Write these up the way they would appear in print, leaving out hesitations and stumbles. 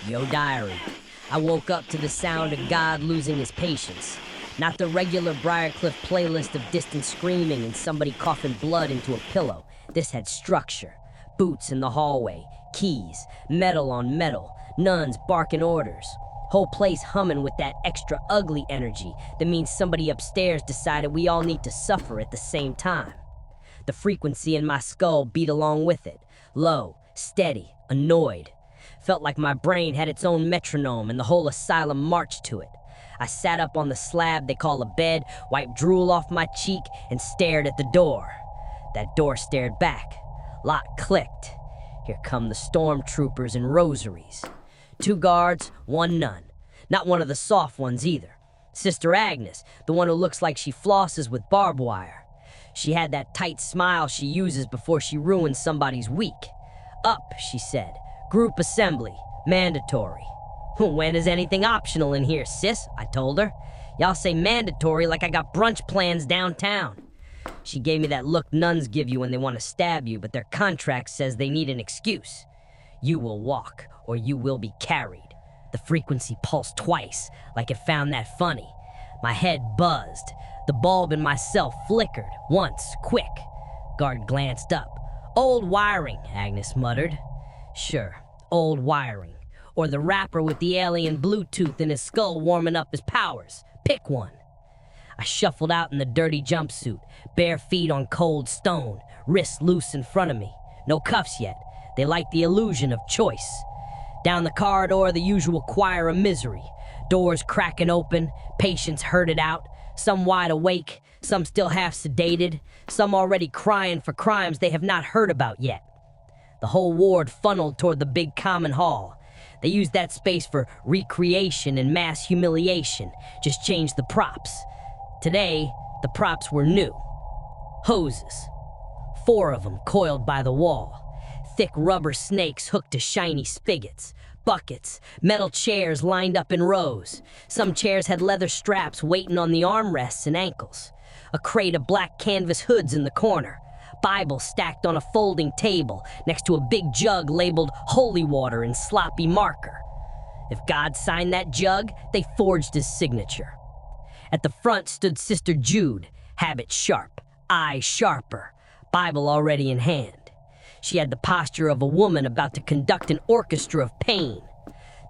Yo, diary. I woke up to the sound of God losing his patience. Not the regular Briarcliff playlist of distant screaming and somebody coughing blood into a pillow. This had structure. Boots in the hallway, keys, metal on metal, nuns barking orders. Whole place humming with that extra ugly energy that means somebody upstairs decided we all need to suffer at the same time. The frequency in my skull beat along with it. Low, steady, annoyed. Felt like my brain had its own metronome and the whole asylum marched to it. I sat up on the slab they call a bed, wiped drool off my cheek, and stared at the door. That door stared back. Lock clicked. Here come the stormtroopers in rosaries. 2 guards, 1 nun. Not one of the soft ones either. Sister Agnes, the one who looks like she flosses with barbed wire. She had that tight smile she uses before she ruins somebody's week. Up, she said. Group assembly. Mandatory. When is anything optional in here, sis? I told her. Y'all say mandatory like I got brunch plans downtown. She gave me that look nuns give you when they want to stab you, but their contract says they need an excuse. You will walk, or you will be carried. The frequency pulsed twice, like it found that funny. My head buzzed. The bulb in myself flickered, once, quick. Guard glanced up. Old wiring, Agnes muttered. Sure, old wiring. Or the rapper with the alien Bluetooth in his skull warming up his powers. Pick one. I shuffled out in the dirty jumpsuit, bare feet on cold stone, wrists loose in front of me. No cuffs yet. They like the illusion of choice. Down the corridor, the usual choir of misery. Doors cracking open, patients herded out, some wide awake, some still half sedated, some already crying for crimes they have not heard about yet. The whole ward funneled toward the big common hall. They used that space for recreation and mass humiliation, just changed the props. Today, the props were new. Hoses. 4 of them coiled by the wall. Thick rubber snakes hooked to shiny spigots. Buckets, metal chairs lined up in rows. Some chairs had leather straps waiting on the armrests and ankles. A crate of black canvas hoods in the corner. Bible stacked on a folding table next to a big jug labeled holy water in sloppy marker. If God signed that jug, they forged his signature. At the front stood Sister Jude, habit sharp, eye sharper, Bible already in hand. She had the posture of a woman about to conduct an orchestra of pain.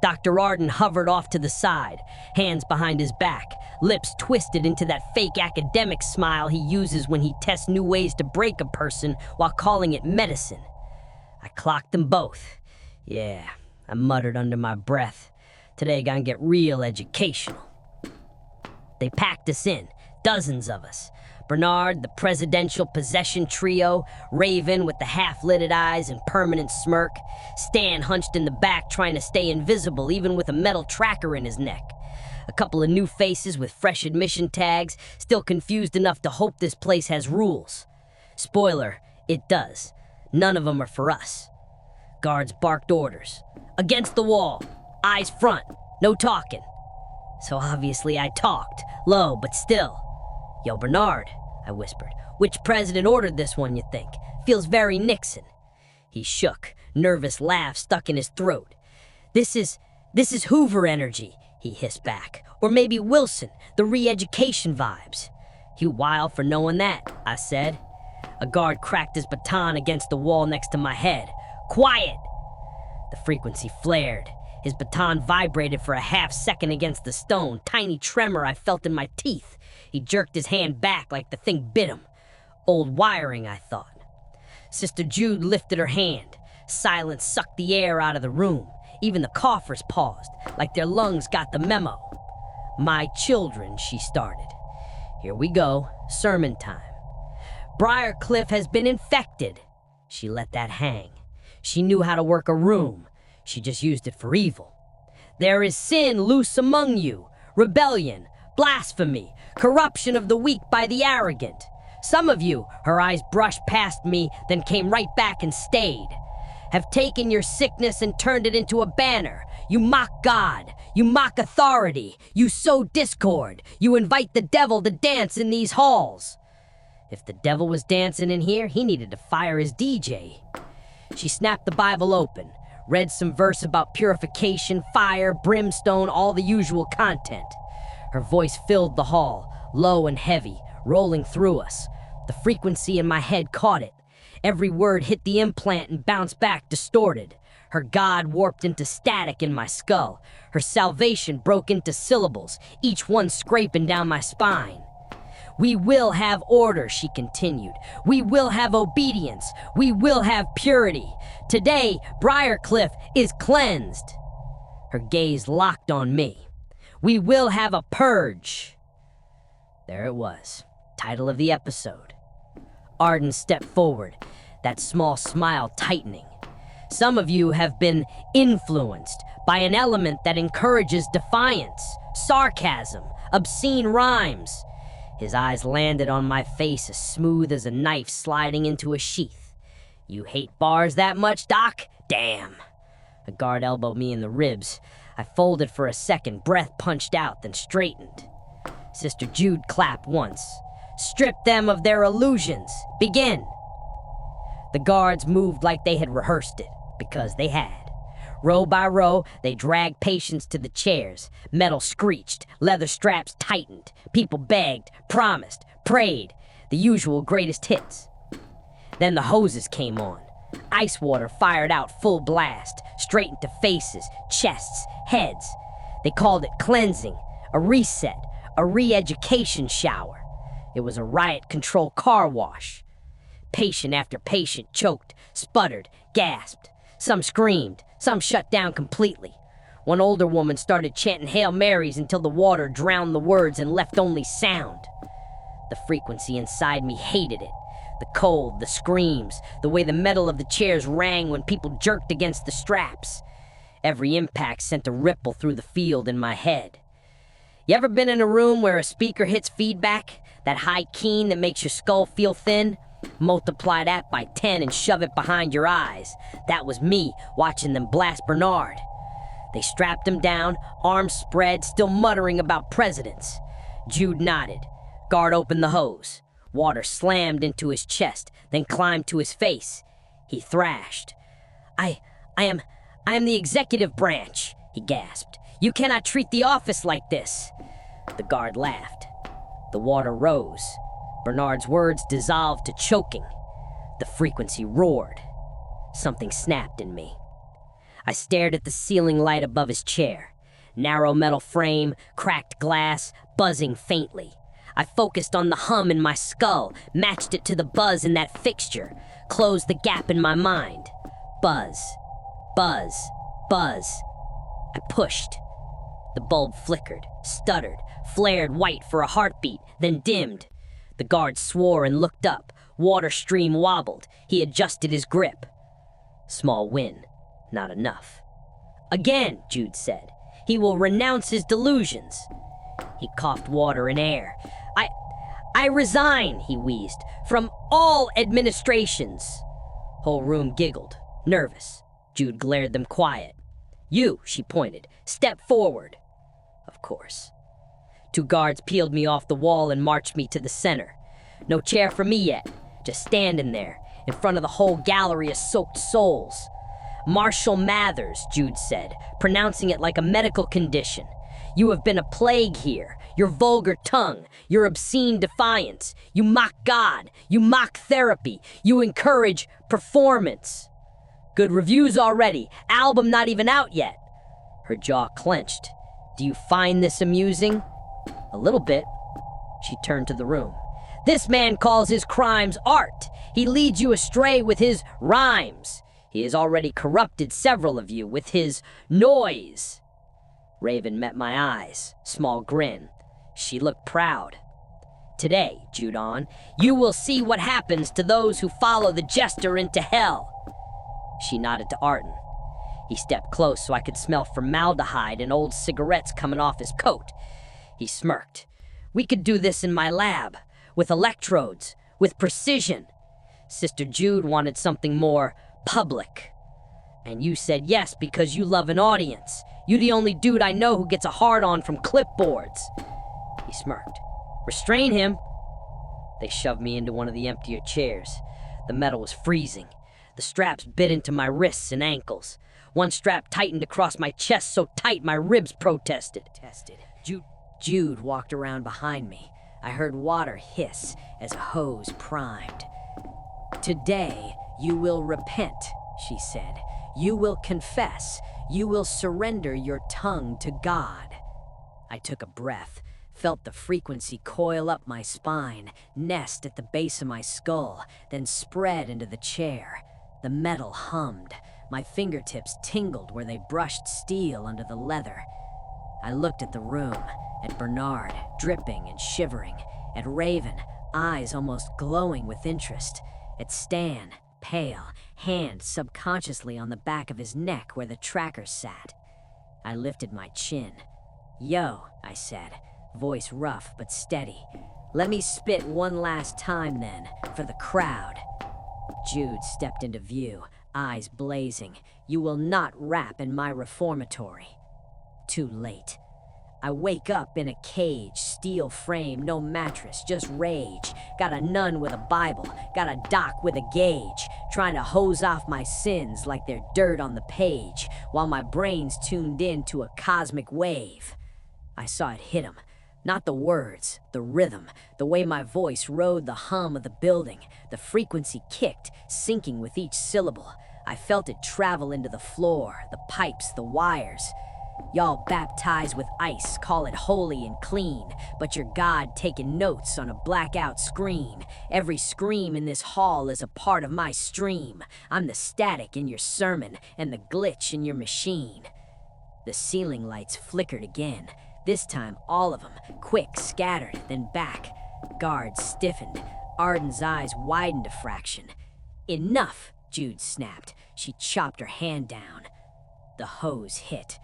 Dr. Arden hovered off to the side, hands behind his back, lips twisted into that fake academic smile he uses when he tests new ways to break a person while calling it medicine. I clocked them both. Yeah, I muttered under my breath. Today gonna get real educational. They packed us in, dozens of us. Bernard, the presidential possession trio, Raven with the half-lidded eyes and permanent smirk, Stan hunched in the back trying to stay invisible even with a metal tracker in his neck. A couple of new faces with fresh admission tags, still confused enough to hope this place has rules. Spoiler, it does. None of them are for us. Guards barked orders. Against the wall. Eyes front. No talking. So obviously I talked, low but still. Yo, Bernard, I whispered. Which president ordered this one, you think? Feels very Nixon. He shook, nervous laugh stuck in his throat. This is Hoover energy, he hissed back. Or maybe Wilson, the re-education vibes. You wild for knowing that, I said. A guard cracked his baton against the wall next to my head. Quiet! The frequency flared. His baton vibrated for a half second against the stone, tiny tremor I felt in my teeth. He jerked his hand back like the thing bit him. Old wiring, I thought. Sister Jude lifted her hand. Silence sucked the air out of the room. Even the coughers paused, like their lungs got the memo. My children, she started. Here we go, sermon time. Briarcliff has been infected. She let that hang. She knew how to work a room. She just used it for evil. There is sin loose among you, rebellion, blasphemy, corruption of the weak by the arrogant. Some of you, her eyes brushed past me, then came right back and stayed, have taken your sickness and turned it into a banner. You mock God, you mock authority, you sow discord, you invite the devil to dance in these halls. If the devil was dancing in here, he needed to fire his DJ. She snapped the Bible open, Read some verse about purification, fire, brimstone, all the usual content. Her voice filled the hall, low and heavy, rolling through us. The frequency in my head caught it. Every word hit the implant and bounced back distorted. Her God warped into static in my skull. Her salvation broke into syllables, each one scraping down my spine. We will have order, she continued. We will have obedience. We will have purity. Today, Briarcliff is cleansed. Her gaze locked on me. We will have a purge. There it was, title of the episode. Arden stepped forward, that small smile tightening. Some of you have been influenced by an element that encourages defiance, sarcasm, obscene rhymes. His eyes landed on my face as smooth as a knife sliding into a sheath. You hate bars that much, Doc? Damn. A guard elbowed me in the ribs. I folded for a second, breath punched out, then straightened. Sister Jude clapped once. Strip them of their illusions. Begin. The guards moved like they had rehearsed it, because they had. Row by row, they dragged patients to the chairs. Metal screeched, leather straps tightened. People begged, promised, prayed. The usual greatest hits. Then the hoses came on. Ice water fired out full blast, straight into faces, chests, heads. They called it cleansing, a reset, a re-education shower. It was a riot control car wash. Patient after patient choked, sputtered, gasped. Some screamed, some shut down completely. One older woman started chanting Hail Marys until the water drowned the words and left only sound. The frequency inside me hated it. The cold, the screams, the way the metal of the chairs rang when people jerked against the straps. Every impact sent a ripple through the field in my head. You ever been in a room where a speaker hits feedback? That high keen that makes your skull feel thin? Multiply that by 10 and shove it behind your eyes. That was me watching them blast Bernard. They strapped him down, arms spread, still muttering about presidents. Jude nodded. Guard opened the hose. Water slammed into his chest, then climbed to his face. He thrashed. I am the executive branch, he gasped. You cannot treat the office like this. The guard laughed. The water rose. Bernard's words dissolved to choking. The frequency roared. Something snapped in me. I stared at the ceiling light above his chair. Narrow metal frame, cracked glass, buzzing faintly. I focused on the hum in my skull, matched it to the buzz in that fixture, closed the gap in my mind. Buzz, buzz, buzz. I pushed. The bulb flickered, stuttered, flared white for a heartbeat, then dimmed. The guard swore and looked up. Water stream wobbled. He adjusted his grip. Small win. Not enough. Again, Jude said. He will renounce his delusions. He coughed water and air. I resign, he wheezed, from all administrations. Whole room giggled, nervous. Jude glared them quiet. You, she pointed, step forward. Of course. 2 guards peeled me off the wall and marched me to the center. No chair for me yet, just standing there, in front of the whole gallery of soaked souls. Marshall Mathers, Jude said, pronouncing it like a medical condition. You have been a plague here. Your vulgar tongue, your obscene defiance. You mock God. You mock therapy. You encourage performance. Good reviews already. Album not even out yet. Her jaw clenched. Do you find this amusing? A little bit. She turned to the room. This man calls his crimes art. He leads you astray with his rhymes. He has already corrupted several of you with his noise. Raven met my eyes, small grin. She looked proud. Today, Jude on, you will see what happens to those who follow the jester into hell. She nodded to Arden. He stepped close so I could smell formaldehyde and old cigarettes coming off his coat. He smirked. We could do this in my lab, with electrodes, with precision. Sister Jude wanted something more public. And you said yes because you love an audience. You the only dude I know who gets a hard-on from clipboards. He smirked. Restrain him. They shoved me into one of the emptier chairs. The metal was freezing. The straps bit into my wrists and ankles. One strap tightened across my chest so tight my ribs protested. Jude walked around behind me. I heard water hiss as a hose primed. "Today, you will repent," she said. "You will confess. You will surrender your tongue to God." I took a breath, felt the frequency coil up my spine, nest at the base of my skull, then spread into the chair. The metal hummed. My fingertips tingled where they brushed steel under the leather. I looked at the room, at Bernard, dripping and shivering, at Raven, eyes almost glowing with interest, at Stan, pale, hand subconsciously on the back of his neck where the tracker sat. I lifted my chin. "Yo," I said, voice rough but steady. "Let me spit one last time then, for the crowd." Jude stepped into view, eyes blazing. "You will not rap in my reformatory." Too late. I wake up in a cage, steel frame, no mattress, just rage. Got a nun with a Bible, got a doc with a gauge, trying to hose off my sins like they're dirt on the page, while my brain's tuned in to a cosmic wave. I saw it hit him. Not the words, the rhythm, the way my voice rode the hum of the building. The frequency kicked, sinking with each syllable. I felt it travel into the floor, the pipes, the wires. Y'all baptized with ice, call it holy and clean, but your God taking notes on a blackout screen. Every scream in this hall is a part of my stream. I'm the static in your sermon and the glitch in your machine. The ceiling lights flickered again. This time, all of them, quick, scattered, then back. Guards stiffened. Arden's eyes widened a fraction. "Enough," Jude snapped. She chopped her hand down. The hose hit.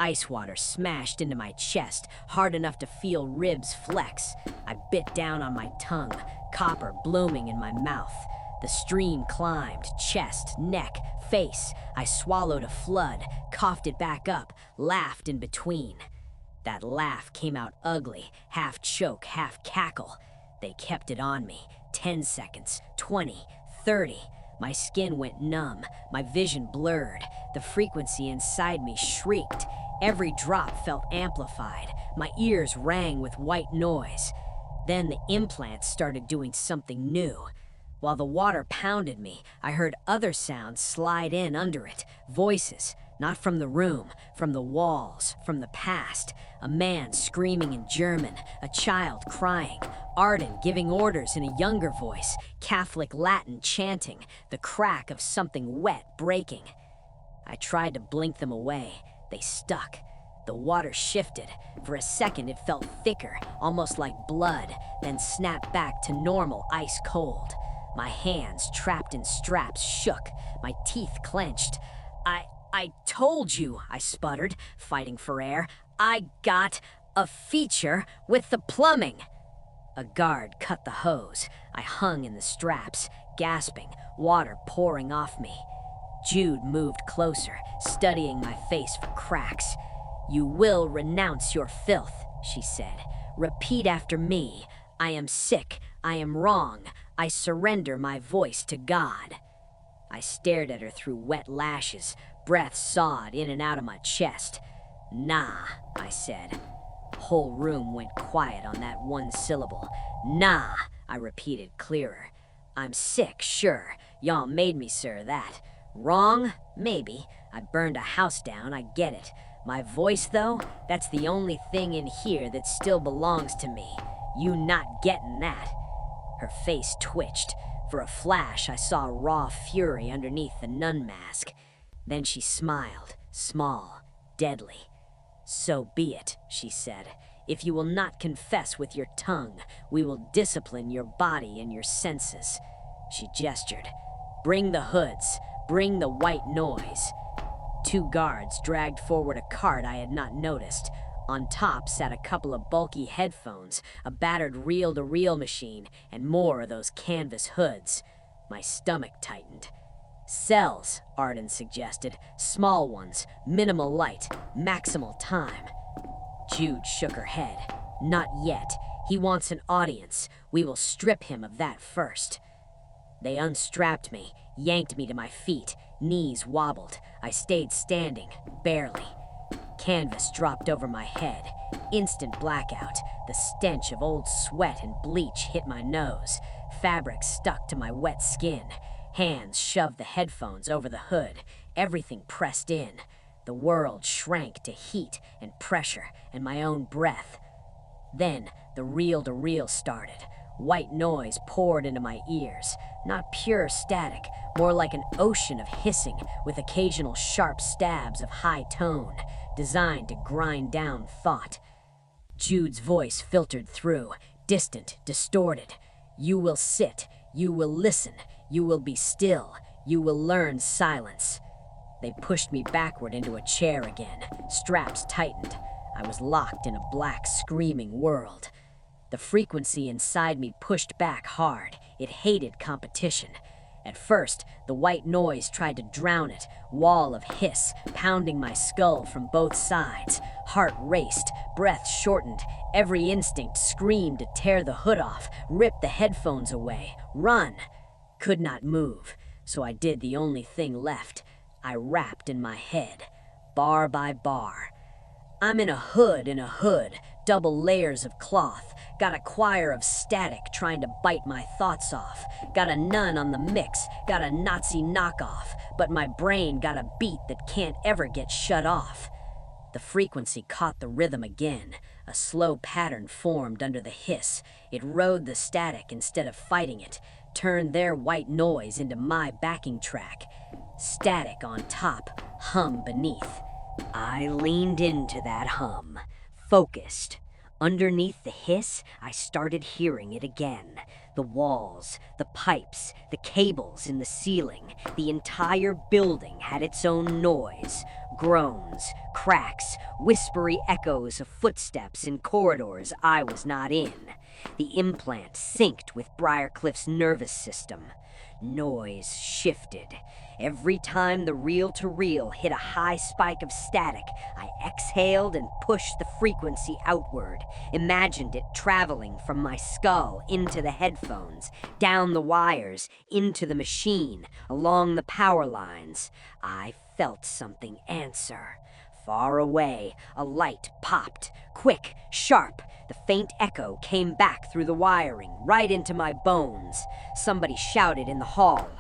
Ice water smashed into my chest, hard enough to feel ribs flex. I bit down on my tongue, copper blooming in my mouth. The stream climbed, chest, neck, face. I swallowed a flood, coughed it back up, laughed in between. That laugh came out ugly, half choke, half cackle. They kept it on me. 10 seconds, 20, 30. My skin went numb, my vision blurred. The frequency inside me shrieked. Every drop felt amplified. My ears rang with white noise. Then the implants started doing something new. While the water pounded me, I heard other sounds slide in under it. Voices, not from the room, from the walls, from the past. A man screaming in German, a child crying, Arden giving orders in a younger voice, Catholic Latin chanting, the crack of something wet breaking. I tried to blink them away. They stuck. The water shifted. For a second it felt thicker, almost like blood, then snapped back to normal, ice cold. My hands, trapped in straps, shook. My teeth clenched. I told you, I sputtered, fighting for air. I got a feature with the plumbing. A guard cut the hose. I hung in the straps, gasping, water pouring off me. Jude moved closer, studying my face for cracks. "You will renounce your filth," she said. "Repeat after me. I am sick. I am wrong. I surrender my voice to God." I stared at her through wet lashes, breath sawed in and out of my chest. "Nah," I said. Whole room went quiet on that one syllable. "Nah," I repeated clearer. "I'm sick, sure. Y'all made me, sir, that. Wrong? Maybe. I burned a house down, I get it. My voice, though, that's the only thing in here that still belongs to me. You not getting that." Her face twitched. For a flash, I saw raw fury underneath the nun mask. Then she smiled, small, deadly. "So be it," she said. "If you will not confess with your tongue, we will discipline your body and your senses." She gestured. "Bring the hoods. Bring the white noise." 2 guards dragged forward a cart I had not noticed. On top sat a couple of bulky headphones, a battered reel-to-reel machine, and more of those canvas hoods. My stomach tightened. "Cells," Arden suggested. "Small ones, minimal light, maximal time." Jude shook her head. "Not yet. He wants an audience. We will strip him of that first." They unstrapped me, yanked me to my feet. Knees wobbled. I stayed standing, barely. Canvas dropped over my head. Instant blackout. The stench of old sweat and bleach hit my nose. Fabric stuck to my wet skin. Hands shoved the headphones over the hood. Everything pressed in. The world shrank to heat and pressure and my own breath. Then the reel-to-reel started. White noise poured into my ears. Not pure static, more like an ocean of hissing with occasional sharp stabs of high tone, designed to grind down thought. Jude's voice filtered through, distant, distorted. You will sit, you will listen, you will be still, you will learn silence. They pushed me backward into a chair again. Straps tightened. I was locked in a black, screaming world. The frequency inside me pushed back hard. It hated competition. At first, the white noise tried to drown it, wall of hiss, pounding my skull from both sides. Heart raced, breath shortened. Every instinct screamed to tear the hood off, rip the headphones away, run. Could not move, so I did the only thing left. I rapped in my head, bar by bar. I'm in a hood, double layers of cloth. Got a choir of static trying to bite my thoughts off. Got a nun on the mix, got a Nazi knockoff, but my brain got a beat that can't ever get shut off. The frequency caught the rhythm again. A slow pattern formed under the hiss. It rode the static instead of fighting it, turned their white noise into my backing track. Static on top, hum beneath. I leaned into that hum, focused. Underneath the hiss, I started hearing it again. The walls, the pipes, the cables in the ceiling. The entire building had its own noise. Groans, cracks, whispery echoes of footsteps in corridors I was not in. The implant synced with Briarcliff's nervous system. Noise shifted. Every time the reel-to-reel hit a high spike of static, I exhaled and pushed the frequency outward, imagined it traveling from my skull into the headphones, down the wires, into the machine, along the power lines. I felt something answer. Far away, a light popped, quick, sharp. The faint echo came back through the wiring, right into my bones. Somebody shouted in the hall.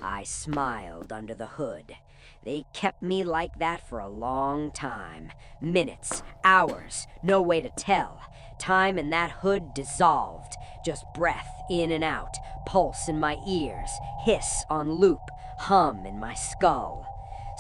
I smiled under the hood. They kept me like that for a long time. Minutes, hours, no way to tell. Time in that hood dissolved. Just breath in and out, pulse in my ears, hiss on loop, hum in my skull.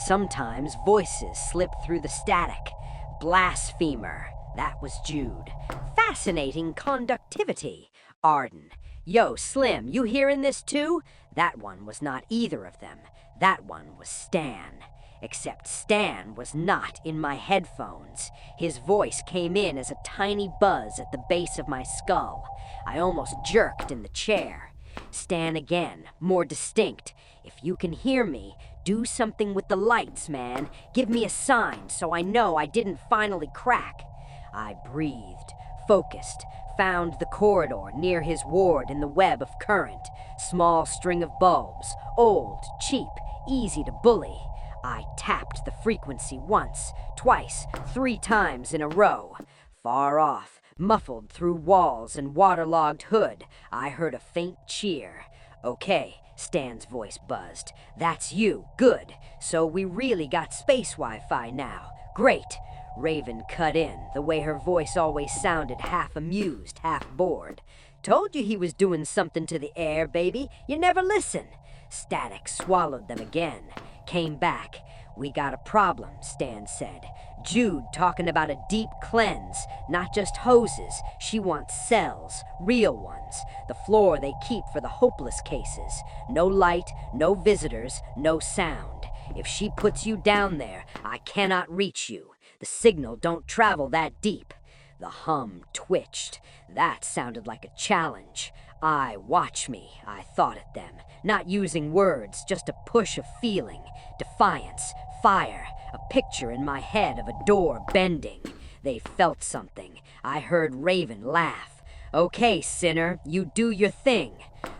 Sometimes voices slipped through the static. Blasphemer, that was Jude. Fascinating conductivity. Arden. Yo, Slim, you hearing this too? That one was not either of them. That one was Stan. Except Stan was not in my headphones. His voice came in as a tiny buzz at the base of my skull. I almost jerked in the chair. Stan again, more distinct. If you can hear me, do something with the lights, man. Give me a sign so I know I didn't finally crack. I breathed, focused, found the corridor near his ward in the web of current. Small string of bulbs, old, cheap, easy to bully. I tapped the frequency once, twice, 3 times in a row. Far off, muffled through walls and waterlogged hood, I heard a faint cheer. Okay, Stan's voice buzzed. That's you, good. So we really got space Wi-Fi now. Great. Raven cut in, the way her voice always sounded half amused, half bored. Told you he was doing something to the air, baby. You never listen. Static swallowed them again. Came back. We got a problem, Stan said. Jude talking about a deep cleanse, not just hoses. She wants cells, real ones. The floor they keep for the hopeless cases. No light, no visitors, no sound. If she puts you down there, I cannot reach you. The signal don't travel that deep. The hum twitched. That sounded like a challenge. Watch me, I thought at them. Not using words, just a push of feeling. Defiance, fire, a picture in my head of a door bending. They felt something. I heard Raven laugh. Okay, sinner, you do your thing.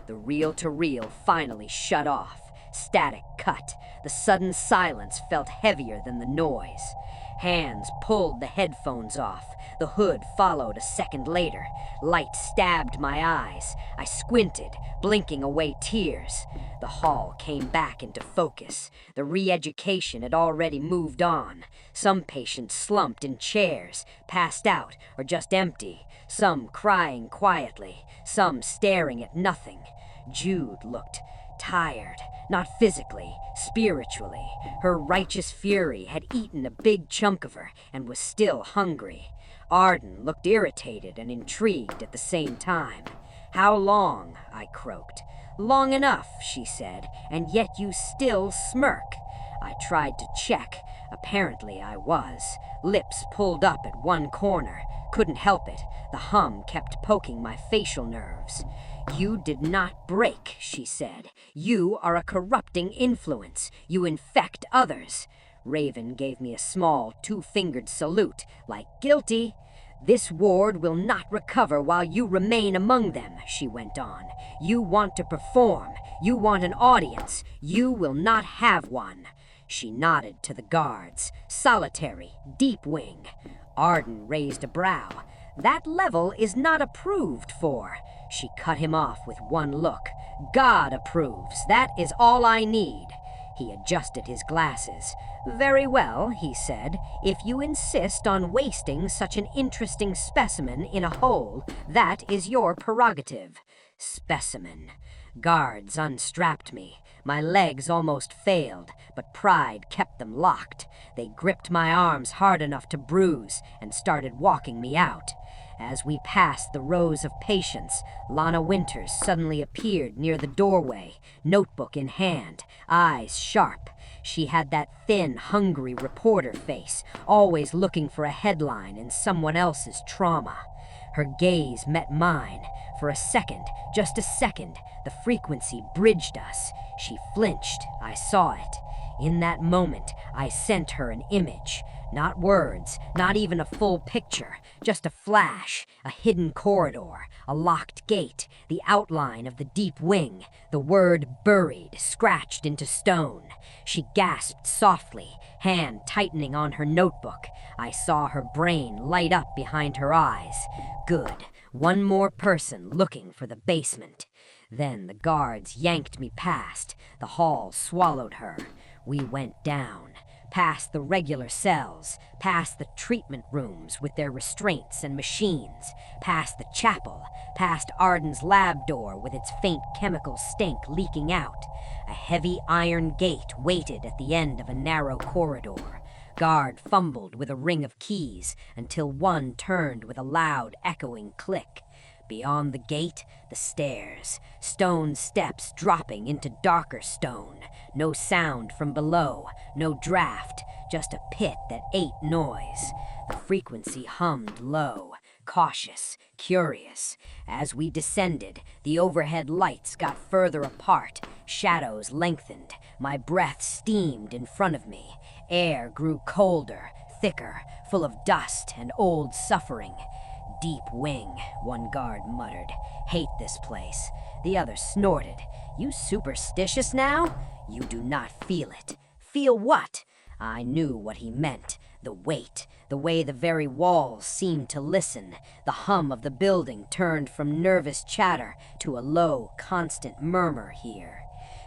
The reel-to-reel finally shut off. Static cut. The sudden silence felt heavier than the noise. Hands pulled the headphones off. The hood followed a second later. Light stabbed my eyes. I squinted, blinking away tears. The hall came back into focus. The re-education had already moved on. Some patients slumped in chairs, passed out, or just empty. Some crying quietly, some staring at nothing. Jude looked tired, not physically, spiritually. Her righteous fury had eaten a big chunk of her and was still hungry. Arden looked irritated and intrigued at the same time. "How long?" I croaked. "Long enough," she said, "and yet you still smirk." I tried to check. Apparently I was. Lips pulled up at one corner. Couldn't help it. The hum kept poking my facial nerves. "You did not break," she said. "You are a corrupting influence. You infect others." Raven gave me a small, two-fingered salute, like guilty. "This ward will not recover while you remain among them," she went on. "You want to perform. You want an audience. You will not have one." She nodded to the guards. "Solitary, deep wing." Arden raised a brow. "That level is not approved for." She cut him off with one look. "God approves. That is all I need." He adjusted his glasses. "Very well," he said. "If you insist on wasting such an interesting specimen in a hole, that is your prerogative." Specimen. Guards unstrapped me. My legs almost failed, but pride kept them locked. They gripped my arms hard enough to bruise and started walking me out. As we passed the rows of patients, Lana Winters suddenly appeared near the doorway, notebook in hand, eyes sharp. She had that thin, hungry reporter face, always looking for a headline in someone else's trauma. Her gaze met mine. For a second, just a second, the frequency bridged us. She flinched. I saw it. In that moment, I sent her an image. Not words, not even a full picture, just a flash, a hidden corridor, a locked gate, the outline of the deep wing, the word buried, scratched into stone. She gasped softly, hand tightening on her notebook. I saw her brain light up behind her eyes. Good. One more person looking for the basement. Then the guards yanked me past. The hall swallowed her. We went down. Past the regular cells, past the treatment rooms with their restraints and machines, past the chapel, past Arden's lab door with its faint chemical stink leaking out. A heavy iron gate waited at the end of a narrow corridor. Guard fumbled with a ring of keys until one turned with a loud, echoing click. Beyond the gate, the stairs, stone steps dropping into darker stone. No sound from below, no draft, just a pit that ate noise. The frequency hummed low, cautious, curious. As we descended, the overhead lights got further apart, shadows lengthened. My breath steamed in front of me. Air grew colder, thicker, full of dust and old suffering. "Deep wing," one guard muttered. "Hate this place." The other snorted. "You superstitious now? You do not feel it." "Feel what?" I knew what he meant. The weight, the way the very walls seemed to listen. The hum of the building turned from nervous chatter to a low, constant murmur here.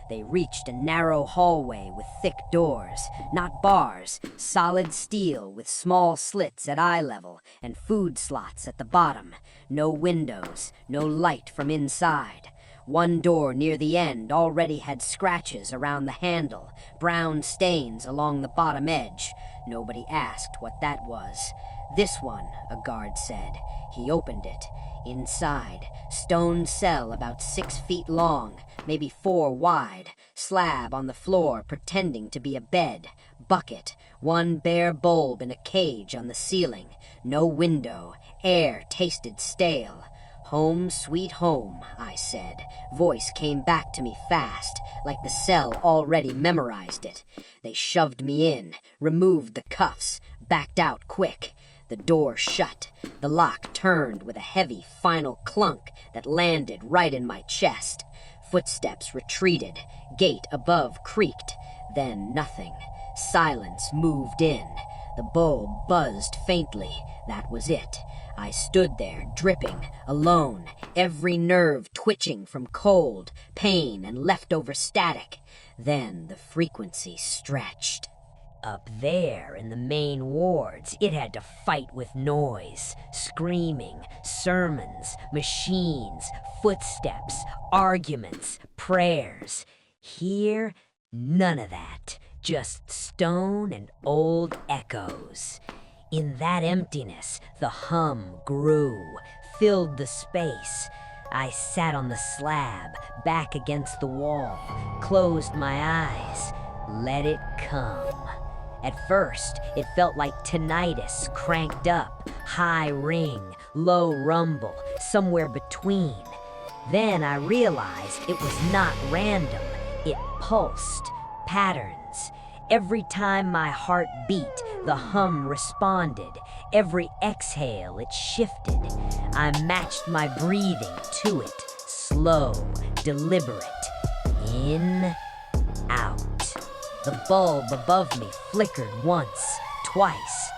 They reached a narrow hallway with thick doors, not bars, solid steel with small slits at eye level and food slots at the bottom. No windows, no light from inside. One door near the end already had scratches around the handle, brown stains along the bottom edge. Nobody asked what that was. "This one," a guard said. He opened it. Inside, stone cell about 6 feet long, maybe 4 wide, slab on the floor pretending to be a bed, bucket, one bare bulb in a cage on the ceiling, no window, air tasted stale. "Home sweet home," I said. Voice came back to me fast, like the cell already memorized it. They shoved me in, removed the cuffs, backed out quick. The door shut. The lock turned with a heavy final clunk that landed right in my chest. Footsteps retreated, gate above creaked, then nothing. Silence moved in. The bulb buzzed faintly. That was it. I stood there, dripping, alone, every nerve twitching from cold, pain, and leftover static. Then the frequency stretched. Up there in the main wards, it had to fight with noise, screaming, sermons, machines, footsteps, arguments, prayers. Here, none of that, just stone and old echoes. In that emptiness, the hum grew, filled the space. I sat on the slab, back against the wall, closed my eyes, let it come. At first, it felt like tinnitus cranked up, high ring, low rumble, somewhere between. Then I realized it was not random. It pulsed, patterns. Every time my heart beat, the hum responded. Every exhale, it shifted. I matched my breathing to it, slow, deliberate. In, out. The bulb above me flickered once, twice.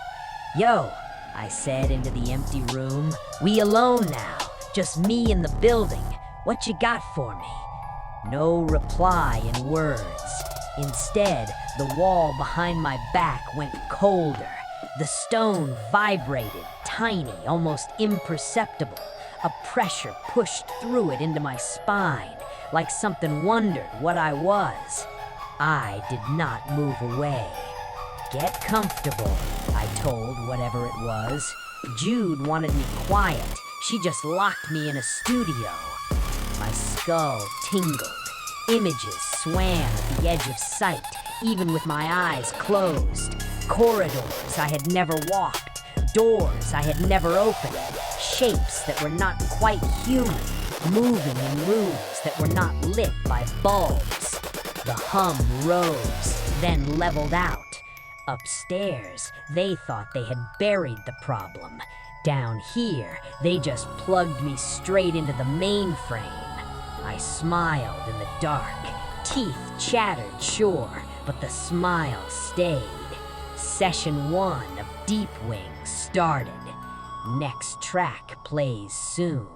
"Yo," I said into the empty room. "We alone now, just me in the building. What you got for me?" No reply in words. Instead, the wall behind my back went colder. The stone vibrated, tiny, almost imperceptible. A pressure pushed through it into my spine, like something wondered what I was. I did not move away. "Get comfortable," I told whatever it was. Jude wanted me quiet. She just locked me in a studio. My skull tingled. Images swam at the edge of sight, even with my eyes closed. Corridors I had never walked. Doors I had never opened. Shapes that were not quite human, moving in rooms that were not lit by bulbs. The hum rose, then leveled out. Upstairs, they thought they had buried the problem. Down here, they just plugged me straight into the mainframe. I smiled in the dark. Teeth chattered, sure, but the smile stayed. Session 1 of Deep Wing started. Next track plays soon.